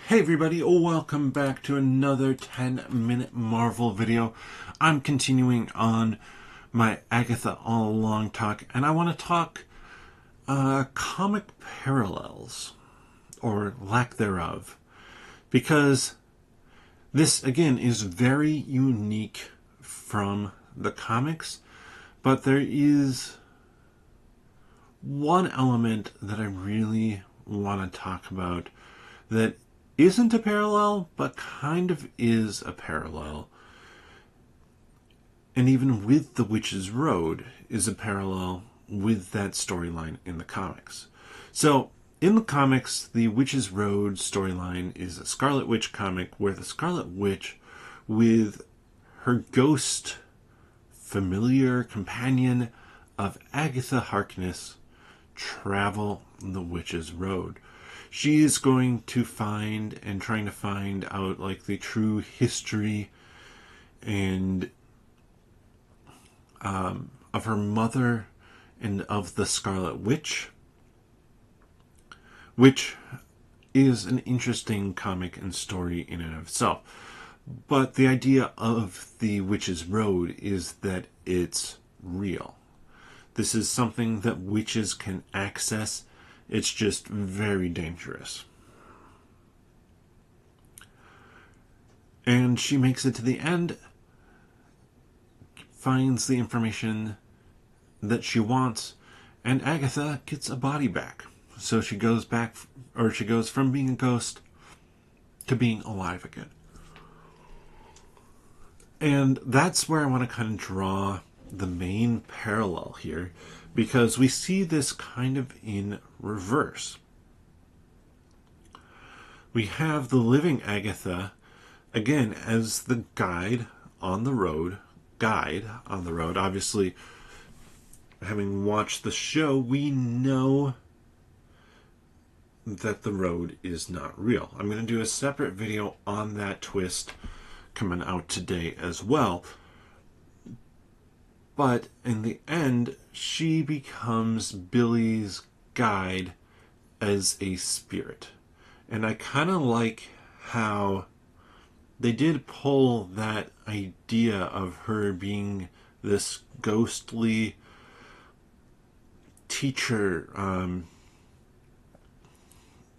Hey everybody, welcome back to another 10-minute Marvel video. I'm continuing on my Agatha All Along talk, and I want to talk comic parallels, or lack thereof, because this, again, is very unique from the comics, but there is one element that I really want to talk about that isn't a parallel, but kind of is a parallel. And even with The Witch's Road is a parallel with that storyline in the comics. So, in the comics, the Witch's Road storyline is a Scarlet Witch comic where the Scarlet Witch, with her ghost familiar companion of Agatha Harkness, travel the Witch's Road. She is going to find and trying to find out like the true history and of her mother and of the Scarlet Witch, which is an interesting comic and story in and of itself. But the idea of the Witch's Road is that it's real. This is something that witches can access. It's just very dangerous. And she makes it to the end, finds the information that she wants, and Agatha gets a body back. So she goes back, or she goes from being a ghost to being alive again. And that's where I want to kind of draw the main parallel here, because we see this kind of in reverse. We have the living Agatha, again, as the guide on the road. Obviously, having watched the show, we know that the road is not real. I'm going to do a separate video on that twist coming out today as well. But in the end, she becomes Billy's guide as a spirit. And I kind of like how they did pull that idea of her being this ghostly teacher,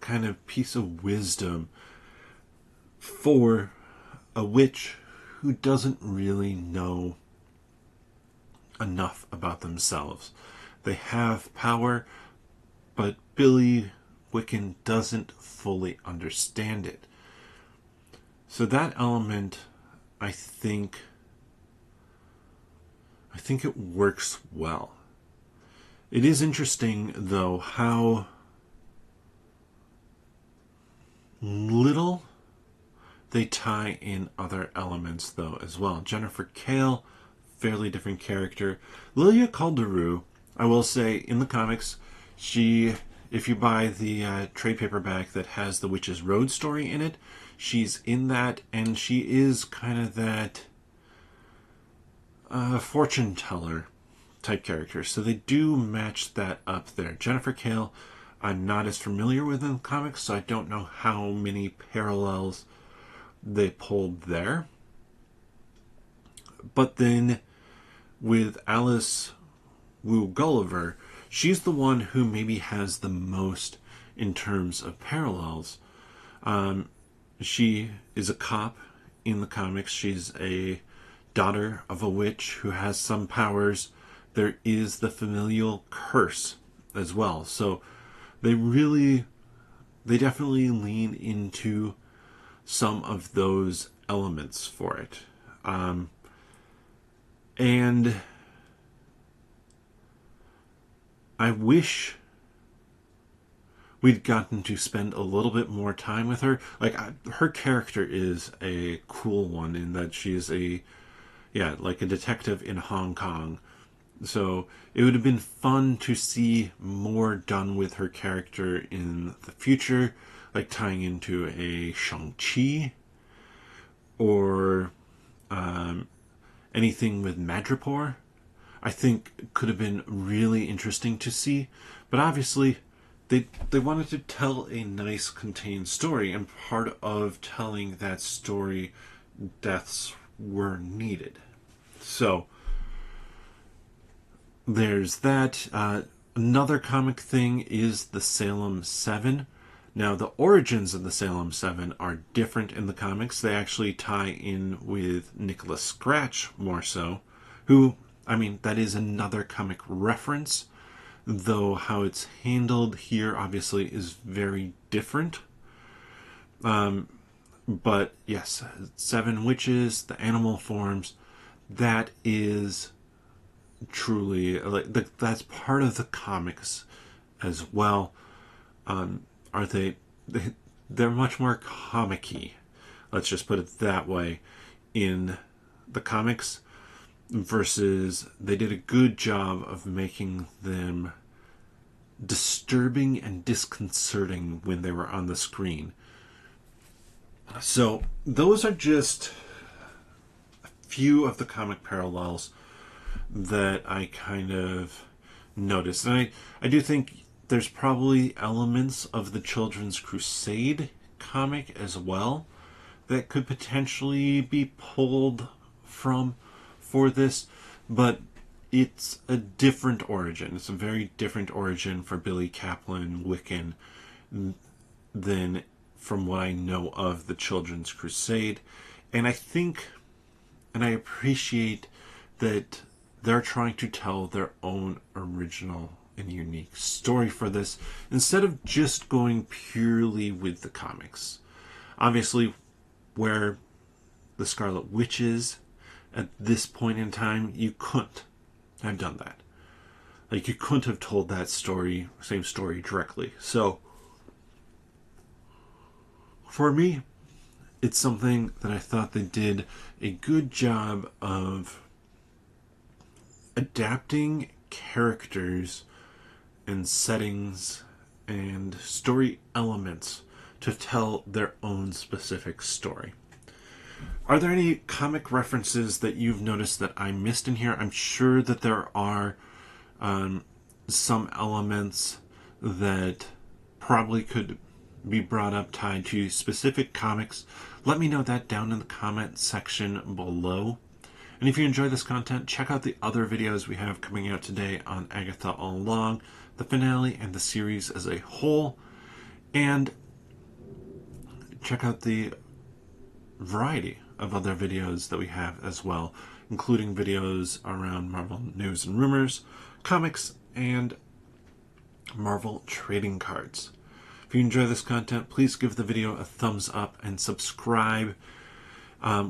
kind of piece of wisdom for a witch who doesn't really know enough about themselves. They have power, but Billy Wiccan doesn't fully understand it. So that element, I think it works well. It is interesting, though, how little they tie in other elements, though, as well. Jennifer Kale, fairly different character. Lilia Calderu, I will say, in the comics, if you buy the trade paperback that has the Witch's Road story in it, she's in that, and she is kind of that fortune teller type character. So they do match that up there. Jennifer Kale, I'm not as familiar with in the comics, so I don't know how many parallels they pulled there. But then with Alice Wu Gulliver, she's the one who maybe has the most in terms of parallels. She is a cop in the comics. She's a daughter of a witch who has some powers. There is the familial curse as well. So they definitely lean into some of those elements for it. And I wish we'd gotten to spend a little bit more time with her. Like, her character is a cool one in that she's like a detective in Hong Kong. So it would have been fun to see more done with her character in the future, like tying into a Shang-Chi or anything with Madripoor. I think could have been really interesting to see. But obviously, they wanted to tell a nice contained story, and part of telling that story, deaths were needed. So there's that. Another comic thing is the Salem 7. Now, the origins of the Salem 7 are different in the comics. They actually tie in with Nicholas Scratch more so, who, I mean, that is another comic reference, though how it's handled here obviously is very different. But yes, 7 witches, the animal forms, that is truly, like, that's part of the comics as well. Are they're much more comic-y, let's just put it that way, in the comics, versus they did a good job of making them disturbing and disconcerting when they were on the screen. So those are just a few of the comic parallels that I kind of noticed. And I do think there's probably elements of the Children's Crusade comic as well that could potentially be pulled from for this, but it's a different origin. It's a very different origin for Billy Kaplan Wiccan than from what I know of the Children's Crusade. And I think, and I appreciate that they're trying to tell their own original and unique story for this, instead of just going purely with the comics. Obviously, where the Scarlet Witch is at this point in time, you couldn't have done that. Like, you couldn't have told that story, same story directly. So, for me, it's something that I thought they did a good job of adapting characters and settings and story elements to tell their own specific story. Are there any comic references that you've noticed that I missed in here? I'm sure that there are some elements that probably could be brought up tied to specific comics. Let me know that down in the comment section below. And if you enjoy this content, check out the other videos we have coming out today on Agatha All Along, the finale, and the series as a whole. And check out the variety of other videos that we have as well, including videos around Marvel news and rumors, comics, and Marvel trading cards. If you enjoy this content, please give the video a thumbs up and subscribe.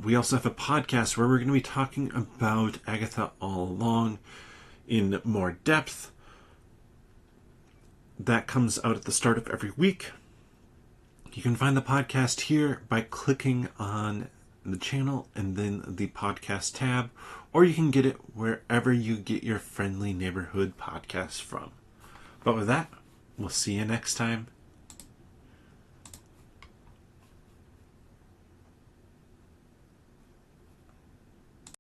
We also have a podcast where we're going to be talking about Agatha All Along in more depth. That comes out at the start of every week. You can find the podcast here by clicking on the channel and then the podcast tab, or you can get it wherever you get your friendly neighborhood podcasts from. But with that, we'll see you next time.